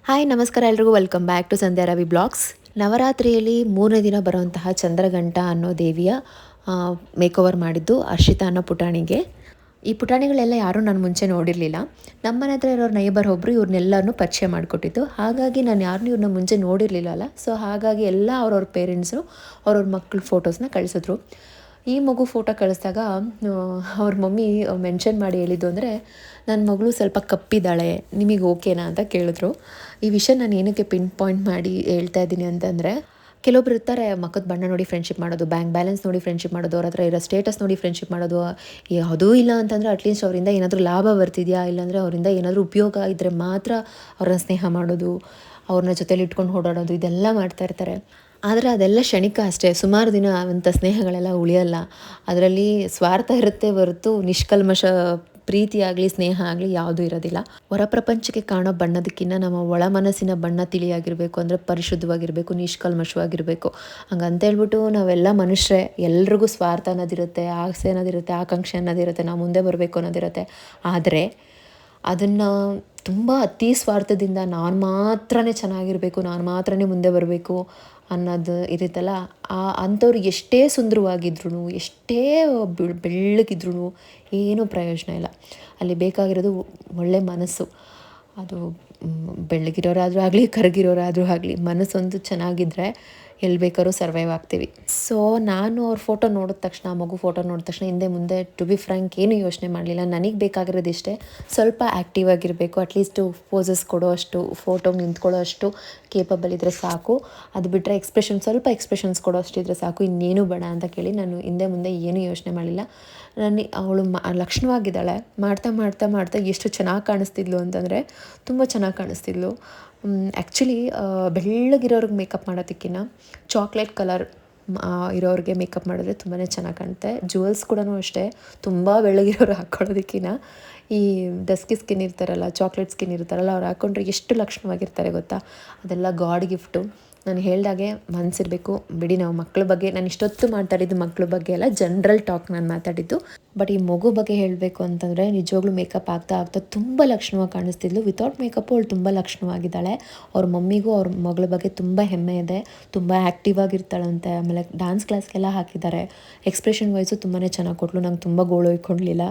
Hi ನಮಸ್ಕಾರ ಎಲ್ರಿಗೂ welcome back to Sandhya Ravi blogs. ನವರಾತ್ರಿಯಲ್ಲಿ 3ನೇ ದಿನ ಬರುವಂತಹ ಚಂದ್ರಘಂಟ ಅನ್ನೋ ದೇವಿಯ ಮೇಕೋವರ್ ಮಾಡಿದ್ದು ಹರ್ಷಿತಾ ಅನ್ನೋ ಪುಟಾಣಿಗೆ. ಈ ಪುಟಾಣಿಗಳೆಲ್ಲ ಯಾರೂ ನಾನು ಮುಂಚೆ ನೋಡಿರಲಿಲ್ಲ. ನಮ್ಮ ಮನೆ ಹತ್ರ ಇರೋರು ನೈಬರ್ ಒಬ್ಬರು ಇವ್ರನ್ನೆಲ್ಲರೂ ಪರಿಚಯ ಮಾಡಿಕೊಟ್ಟಿದ್ದು. ಹಾಗಾಗಿ ನಾನು ಯಾರನ್ನೂ ಇವ್ರನ್ನ ಮುಂಚೆ ನೋಡಿರಲಿಲ್ಲಲ್ಲ. ಸೊ ಹಾಗಾಗಿ ಎಲ್ಲ ಅವ್ರವ್ರ ಪೇರೆಂಟ್ಸು ಅವ್ರವ್ರ ಮಕ್ಕಳ ಫೋಟೋಸ್ನ ಕಳಿಸಿದ್ರು. ಈ ಮಗು ಫೋಟೋ ಕಳಿಸಿದಾಗ ಅವ್ರ ಮಮ್ಮಿ ಮೆನ್ಷನ್ ಮಾಡಿ ಹೇಳಿದ್ದು ಅಂದರೆ, ನನ್ನ ಮಗಳು ಸ್ವಲ್ಪ ಕಪ್ಪಿದ್ದಾಳೆ, ನಿಮಗೆ ಓಕೆನಾ ಅಂತ ಕೇಳಿದ್ರು. ಈ ವಿಷಯ ನಾನು ಏನಕ್ಕೆ ಪಿನ್ ಪಾಯಿಂಟ್ ಮಾಡಿ ಹೇಳ್ತಾ ಇದ್ದೀನಿ ಅಂತಂದರೆ, ಕೆಲವೊಬ್ರು ಇರ್ತಾರೆ ಮಕ್ಕದ ಬಣ್ಣ ನೋಡಿ ಫ್ರೆಂಡ್ಶಿಪ್ ಮಾಡೋದು, ಬ್ಯಾಂಕ್ ಬ್ಯಾಲೆನ್ಸ್ ನೋಡಿ ಫ್ರೆಂಡ್ಶಿಪ್ ಮಾಡೋದು, ಅವ್ರ ಹತ್ರ ಇರೋ ಸ್ಟೇಟಸ್ ನೋಡಿ ಫ್ರೆಂಡ್ಶಿಪ್ ಮಾಡೋದು. ಯಾವುದೂ ಇಲ್ಲ ಅಂತಂದರೆ ಅಟ್ಲೀಸ್ಟ್ ಅವರಿಂದ ಏನಾದರೂ ಲಾಭ ಬರ್ತಿದೆಯಾ, ಇಲ್ಲಾಂದರೆ ಅವರಿಂದ ಏನಾದರೂ ಉಪಯೋಗ ಇದ್ದರೆ ಮಾತ್ರ ಅವ್ರನ್ನ ಸ್ನೇಹ ಮಾಡೋದು, ಅವ್ರನ್ನ ಜೊತೇಲಿ ಇಟ್ಕೊಂಡು ಓಡಾಡೋದು, ಇದೆಲ್ಲ ಮಾಡ್ತಾ ಇರ್ತಾರೆ. ಆದರೆ ಅದೆಲ್ಲ ಕ್ಷಣಿಕ ಅಷ್ಟೇ. ಸುಮಾರು ದಿನ ಅಂಥ ಸ್ನೇಹಗಳೆಲ್ಲ ಉಳಿಯಲ್ಲ. ಅದರಲ್ಲಿ ಸ್ವಾರ್ಥ ಇರುತ್ತೆ ಹೊರತು ನಿಷ್ಕಲ್ಮಶ ಪ್ರೀತಿ ಆಗಲಿ ಸ್ನೇಹ ಆಗಲಿ ಯಾವುದೂ ಇರೋದಿಲ್ಲ. ಹೊರ ಪ್ರಪಂಚಕ್ಕೆ ಕಾಣೋ ಬಣ್ಣದಕ್ಕಿಂತ ನಮ್ಮ ಒಳ ಮನಸ್ಸಿನ ಬಣ್ಣ ತಿಳಿಯಾಗಿರಬೇಕು, ಅಂದರೆ ಪರಿಶುದ್ಧವಾಗಿರಬೇಕು, ನಿಷ್ಕಲ್ಮಶವಾಗಿರಬೇಕು. ಹಂಗಂತ ಹೇಳ್ಬಿಟ್ಟು ನಾವೆಲ್ಲ ಮನುಷ್ಯರೇ, ಎಲ್ರಿಗೂ ಸ್ವಾರ್ಥ ಅನ್ನೋದಿರುತ್ತೆ, ಆಸೆ ಅನ್ನೋದಿರುತ್ತೆ, ಆಕಾಂಕ್ಷೆ ಅನ್ನೋದಿರುತ್ತೆ, ನಾವು ಮುಂದೆ ಬರಬೇಕು ಅನ್ನೋದಿರುತ್ತೆ. ಆದರೆ ಅದನ್ನು ತುಂಬ ಅತಿ ಸ್ವಾರ್ಥದಿಂದ ನಾನು ಮಾತ್ರನೇ ಚೆನ್ನಾಗಿರಬೇಕು, ನಾನು ಮಾತ್ರನೇ ಮುಂದೆ ಬರಬೇಕು ಅನ್ನೋದು ಇರುತ್ತಲ್ಲ, ಅಂಥವ್ರು ಎಷ್ಟೇ ಸುಂದರವಾಗಿದ್ರು, ಎಷ್ಟೇ ಬೆಳ್ಳಗಿದ್ರು ಏನೂ ಪ್ರಯೋಜನ ಇಲ್ಲ. ಅಲ್ಲಿ ಬೇಕಾಗಿರೋದು ಒಳ್ಳೆ ಮನಸ್ಸು. ಅದು ಬೆಳ್ಳಗಿರೋರಾದರೂ ಆಗಲಿ ಕರಗಿರೋರಾದರೂ ಆಗಲಿ, ಮನಸ್ಸೊಂದು ಚೆನ್ನಾಗಿದ್ದರೆ ಎಲ್ಲಿ ಬೇಕಾದ್ರೂ ಸರ್ವೈವ್ ಆಗ್ತೀವಿ. ಸೊ ನಾನು ಅವ್ರ ಫೋಟೋ ನೋಡಿದ ತಕ್ಷಣ, ಮಗು ಫೋಟೋ ನೋಡಿದ ತಕ್ಷಣ ಹಿಂದೆ ಮುಂದೆ ಟು ಬಿ ಫ್ರ್ಯಾಂಕ್ ಏನೂ ಯೋಚನೆ ಮಾಡಲಿಲ್ಲ. ನನಗೆ ಬೇಕಾಗಿರೋದು ಇಷ್ಟೇ, ಸ್ವಲ್ಪ ಆ್ಯಕ್ಟಿವ್ ಆಗಿರಬೇಕು, ಅಟ್ಲೀಸ್ಟು ಪೋಸಸ್ ಕೊಡೋ ಅಷ್ಟು, ಫೋಟೋಗೆ ನಿಂತ್ಕೊಳ್ಳೋ ಅಷ್ಟು ಕೇಪಬಲ್ ಇದ್ದರೆ ಸಾಕು. ಅದು ಬಿಟ್ಟರೆ ಸ್ವಲ್ಪ ಎಕ್ಸ್ಪ್ರೆಷನ್ಸ್ ಕೊಡೋ ಅಷ್ಟಿದ್ರೆ ಸಾಕು, ಇನ್ನೇನು ಬೇಡ ಅಂತ ಕೇಳಿ ನಾನು ಹಿಂದೆ ಮುಂದೆ ಏನೂ ಯೋಚನೆ ಮಾಡಲಿಲ್ಲ. ಅವಳು ಲಕ್ಷಣವಾಗಿದ್ದಾಳೆ. ಮಾಡ್ತಾ ಮಾಡ್ತಾ ಮಾಡ್ತಾ ಎಷ್ಟು ಚೆನ್ನಾಗಿ ಕಾಣಿಸ್ತಿದ್ಲು ಅಂತಂದರೆ ತುಂಬ ಚೆನ್ನಾಗಿ ಕಾಣಿಸ್ತಿದ್ಲು. ಆ್ಯಕ್ಚುಲಿ ಬೆಳ್ಳಗಿರೋರ್ಗೆ ಮೇಕಪ್ ಮಾಡೋದಕ್ಕಿಂತ ಚಾಕ್ಲೇಟ್ ಕಲರ್ ಇರೋರಿಗೆ ಮೇಕಪ್ ಮಾಡಿದ್ರೆ ತುಂಬಾ ಚೆನ್ನಾಗಿ ಕಾಣುತ್ತೆ. ಜುವೆಲ್ಸ್ ಕೂಡ ಅಷ್ಟೇ, ತುಂಬ ಬೆಳ್ಳಗಿರೋರು ಹಾಕ್ಕೊಳ್ಳೋದಕ್ಕಿಂತ ಈ ಡಸ್ಕಿ ಸ್ಕಿನ್ ಇರ್ತಾರಲ್ಲ, ಚಾಕ್ಲೇಟ್ ಸ್ಕಿನ್ ಇರ್ತಾರಲ್ಲ, ಅವ್ರು ಹಾಕ್ಕೊಂಡ್ರೆ ಎಷ್ಟು ಲಕ್ಷಣವಾಗಿರ್ತಾರೆ ಗೊತ್ತಾ. ಅದೆಲ್ಲ ಗಾಡ್ ಗಿಫ್ಟು. ನಾನು ಹೇಳ್ದಾಗೆ ಮನಸ್ಸಿರಬೇಕು. ಬಿಡಿ, ನಾವು ಮಕ್ಕಳ ಬಗ್ಗೆ ನಾನು ಇಷ್ಟೊತ್ತು ಮಾತಾಡಿದ್ದು ಮಕ್ಕಳ ಬಗ್ಗೆ ಎಲ್ಲ ಜನ್ರಲ್ ಟಾಕ್ ನಾನು ಮಾತಾಡಿದ್ದು. ಬಟ್ ಈ ಮಗು ಬಗ್ಗೆ ಹೇಳಬೇಕು ಅಂತಂದರೆ ನಿಜವಾಗ್ಲೂ ಮೇಕಪ್ ಆಗ್ತಾ ತುಂಬ ಲಕ್ಷಣವಾಗಿ ಕಾಣಿಸ್ತಿದ್ಲು. ವಿತೌಟ್ ಮೇಕಪ್ಪು ಅವಳು ತುಂಬ ಲಕ್ಷಣವಾಗಿದ್ದಾಳೆ. ಅವ್ರ ಮಮ್ಮಿಗೂ ಅವ್ರ ಮಗಳ ಬಗ್ಗೆ ತುಂಬ ಹೆಮ್ಮೆ ಇದೆ. ತುಂಬ ಆ್ಯಕ್ಟಿವ್ ಆಗಿರ್ತಾಳಂತೆ. ಆಮೇಲೆ ಡ್ಯಾನ್ಸ್ ಕ್ಲಾಸ್ಗೆಲ್ಲ ಹಾಕಿದ್ದಾರೆ. ಎಕ್ಸ್ಪ್ರೆಷನ್ ವೈಸು ತುಂಬಾ ಚೆನ್ನಾಗಿ ಕೊಟ್ಟಳು. ನಂಗೆ ತುಂಬ ಗೋಳು ಹೊಯ್ಕೊಳ್ಳಲಿಲ್ಲ.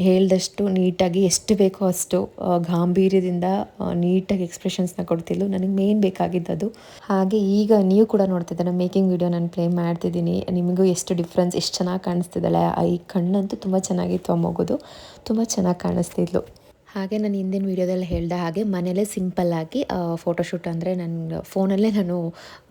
ಹೇಳ್ದಷ್ಟು ನೀಟಾಗಿ ಎಷ್ಟು ಬೇಕೋ ಅಷ್ಟು ಗಾಂಭೀರ್ಯದಿಂದ ನೀಟಾಗಿ ಎಕ್ಸ್ಪ್ರೆಷನ್ಸ್ನ ಕೊಡ್ತಿದ್ಲು. ನನಗೆ ಮೇನ್ ಬೇಕಾಗಿದ್ದದು. ಹಾಗೆ ಈಗ ನೀವು ಕೂಡ ನೋಡ್ತಿದ್ದಾರೆ ಮೇಕಿಂಗ್ ವಿಡಿಯೋ ನಾನು ಪ್ಲೇ ಮಾಡ್ತಿದ್ದೀನಿ. ನಿಮಗೂ ಎಷ್ಟು ಡಿಫ್ರೆನ್ಸ್, ಎಷ್ಟು ಚೆನ್ನಾಗಿ ಕಾಣಿಸ್ತಿದ್ದಾಳೆ. ಈ ಕಣ್ಣಂತೂ ತುಂಬ ಚೆನ್ನಾಗಿತ್ತು. ಆ ಮಗುದು ತುಂಬ ಚೆನ್ನಾಗಿ ಕಾಣಿಸ್ತಿದ್ಲು. ಹಾಗೆ ನಾನು ಹಿಂದಿನ ವೀಡಿಯೋದಲ್ಲಿ ಹೇಳ್ದೆ ಹಾಗೆ ಮನೇಲೇ ಸಿಂಪಲ್ಲಾಗಿ ಫೋಟೋಶೂಟ್, ಅಂದರೆ ನನ್ನ ಫೋನಲ್ಲೇ ನಾನು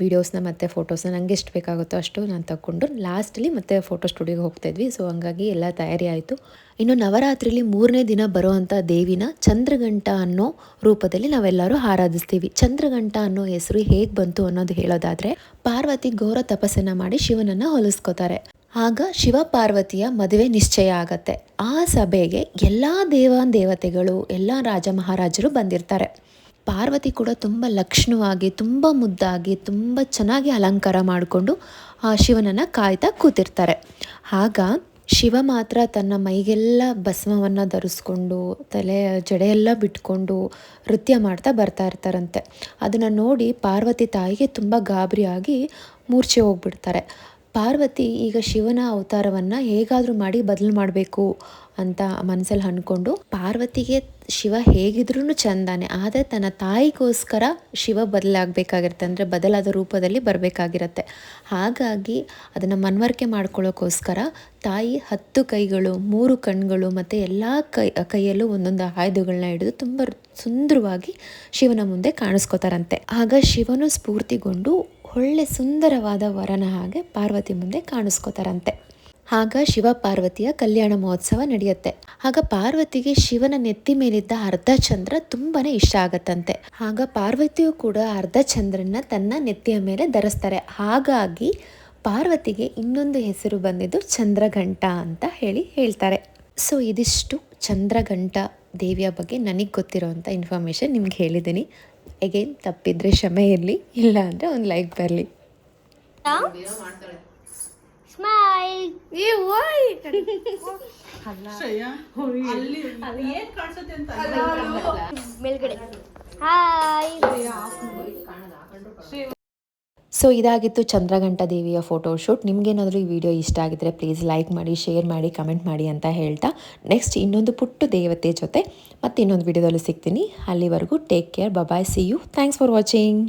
ವೀಡಿಯೋಸ್ನ ಮತ್ತು ಫೋಟೋಸ್ನ ನನಗೆ ಎಷ್ಟು ಬೇಕಾಗುತ್ತೋ ಅಷ್ಟು ನಾನು ತಗೊಂಡು ಲಾಸ್ಟಲ್ಲಿ ಮತ್ತೆ ಫೋಟೋ ಸ್ಟುಡಿಯೋಗೆ ಹೋಗ್ತಾಯಿದ್ವಿ. ಸೊ ಹಂಗಾಗಿ ಎಲ್ಲ ತಯಾರಿ ಆಯಿತು. ಇನ್ನು ನವರಾತ್ರಿಲಿ 3ನೇ ದಿನ ಬರುವಂಥ ದೇವಿನ ಚಂದ್ರಘಂಟ ಅನ್ನೋ ರೂಪದಲ್ಲಿ ನಾವೆಲ್ಲರೂ ಆರಾಧಿಸ್ತೀವಿ. ಚಂದ್ರಘಂಟ ಅನ್ನೋ ಹೆಸರು ಹೇಗೆ ಬಂತು ಅನ್ನೋದು ಹೇಳೋದಾದರೆ, ಪಾರ್ವತಿ ಘೋರ ತಪಸ್ಸನ್ನು ಮಾಡಿ ಶಿವನನ್ನು ಹೋಲಿಸ್ಕೋತಾರೆ. ಆಗ ಶಿವ ಪಾರ್ವತಿಯ ಮದುವೆ ನಿಶ್ಚಯ ಆಗತ್ತೆ. ಆ ಸಭೆಗೆ ಎಲ್ಲ ದೇವತೆಗಳು, ಎಲ್ಲ ರಾಜ ಮಹಾರಾಜರು ಬಂದಿರ್ತಾರೆ. ಪಾರ್ವತಿ ಕೂಡ ತುಂಬ ಲಕ್ಷಣವಾಗಿ, ತುಂಬ ಮುದ್ದಾಗಿ, ತುಂಬ ಚೆನ್ನಾಗಿ ಅಲಂಕಾರ ಮಾಡಿಕೊಂಡು ಶಿವನನ್ನು ಕಾಯ್ತಾ ಕೂತಿರ್ತಾರೆ. ಆಗ ಶಿವ ಮಾತ್ರ ತನ್ನ ಮೈಗೆಲ್ಲ ಭಸ್ಮವನ್ನು ಧರಿಸ್ಕೊಂಡು, ತಲೆ ಜಡೆಯೆಲ್ಲ ಬಿಟ್ಕೊಂಡು ನೃತ್ಯ ಮಾಡ್ತಾ ಬರ್ತಾ ಇರ್ತಾರಂತೆ. ಅದನ್ನು ನೋಡಿ ಪಾರ್ವತಿ ತಾಯಿಗೆ ತುಂಬ ಗಾಬರಿಯಾಗಿ ಮೂರ್ಛೆ ಹೋಗ್ಬಿಡ್ತಾರೆ. ಪಾರ್ವತಿ ಈಗ ಶಿವನ ಅವತಾರವನ್ನು ಹೇಗಾದರೂ ಮಾಡಿ ಬದಲು ಮಾಡಬೇಕು ಅಂತ ಮನಸ್ಸಲ್ಲಿ ಅಂದ್ಕೊಂಡು, ಪಾರ್ವತಿಗೆ ಶಿವ ಹೇಗಿದ್ರೂ ಚಂದಾನೆ, ಆದರೆ ತನ್ನ ತಾಯಿಗೋಸ್ಕರ ಶಿವ ಬದಲಾಗಬೇಕಾಗಿರುತ್ತೆ, ಅಂದರೆ ಬದಲಾದ ರೂಪದಲ್ಲಿ ಬರಬೇಕಾಗಿರುತ್ತೆ. ಹಾಗಾಗಿ ಅದನ್ನು ಮನವರಿಕೆ ಮಾಡ್ಕೊಳ್ಳೋಕ್ಕೋಸ್ಕರ ತಾಯಿ 10 ಕೈಗಳು, 3 ಕಣ್ಗಳು ಮತ್ತು ಎಲ್ಲ ಕೈಯಲ್ಲೂ ಒಂದೊಂದು ಆಯುಧಗಳನ್ನ ಹಿಡಿದು ತುಂಬ ಸುಂದರವಾಗಿ ಶಿವನ ಮುಂದೆ ಕಾಣಿಸ್ಕೋತಾರಂತೆ. ಆಗ ಶಿವನು ಸ್ಫೂರ್ತಿಗೊಂಡು ಒಳ್ಳೆ ಸುಂದರವಾದ ವರನ ಹಾಗೆ ಪಾರ್ವತಿ ಮುಂದೆ ಕಾಣಿಸ್ಕೋತಾರಂತೆ. ಆಗ ಶಿವ ಪಾರ್ವತಿಯ ಕಲ್ಯಾಣ ಮಹೋತ್ಸವ ನಡೆಯುತ್ತೆ. ಆಗ ಪಾರ್ವತಿಗೆ ಶಿವನ ನೆತ್ತಿ ಮೇಲಿದ್ದ ಅರ್ಧ ಚಂದ್ರ ತುಂಬಾನೇ ಇಷ್ಟ ಆಗತ್ತಂತೆ. ಆಗ ಪಾರ್ವತಿಯು ಕೂಡ ಅರ್ಧ ಚಂದ್ರನ ತನ್ನ ನೆತ್ತಿಯ ಮೇಲೆ ಧರಿಸ್ತಾರೆ. ಹಾಗಾಗಿ ಪಾರ್ವತಿಗೆ ಇನ್ನೊಂದು ಹೆಸರು ಬಂದಿದ್ದು ಚಂದ್ರಘಂಟ ಅಂತ ಹೇಳ್ತಾರೆ. ಸೊ ಇದಿಷ್ಟು ಚಂದ್ರಘಂಟ ದೇವಿಯ ಬಗ್ಗೆ ನನಗೆ ಗೊತ್ತಿರೋವಂಥ ಇನ್ಫಾರ್ಮೇಷನ್ ನಿಮ್ಗೆ ಹೇಳಿದ್ದೀನಿ. ಅಗೇನ್ ತಪ್ಪಿದ್ರೆ ಕ್ಷಮೆ ಇರಲಿ, ಇಲ್ಲ ಅಂದರೆ ಒಂದು ಲೈಕ್ ಬರಲಿ. ಸ್ಮೈಲ್. ಮೇಲ್ಗಡೆ ಹಾಯ್. ಸೊ ಇದಾಗಿತ್ತು ಚಂದ್ರಘಂಟ ದೇವಿಯ ಫೋಟೋಶೂಟ್. ನಿಮಗೇನಾದರೂ ಈ ವಿಡಿಯೋ ಇಷ್ಟ ಆಗಿದ್ರೆ ಪ್ಲೀಸ್ ಲೈಕ್ ಮಾಡಿ, ಶೇರ್ ಮಾಡಿ, ಕಮೆಂಟ್ ಮಾಡಿ ಅಂತ ಹೇಳ್ತಾ ನೆಕ್ಸ್ಟ್ ಇನ್ನೊಂದು ಪುಟ್ಟ ದೇವತೆ ಜೊತೆ ಮತ್ತೆ ಇನ್ನೊಂದು ವಿಡಿಯೋದಲ್ಲಿ ಸಿಗ್ತೀನಿ. ಅಲ್ಲಿವರೆಗೂ take care, bye, see you, thanks for watching.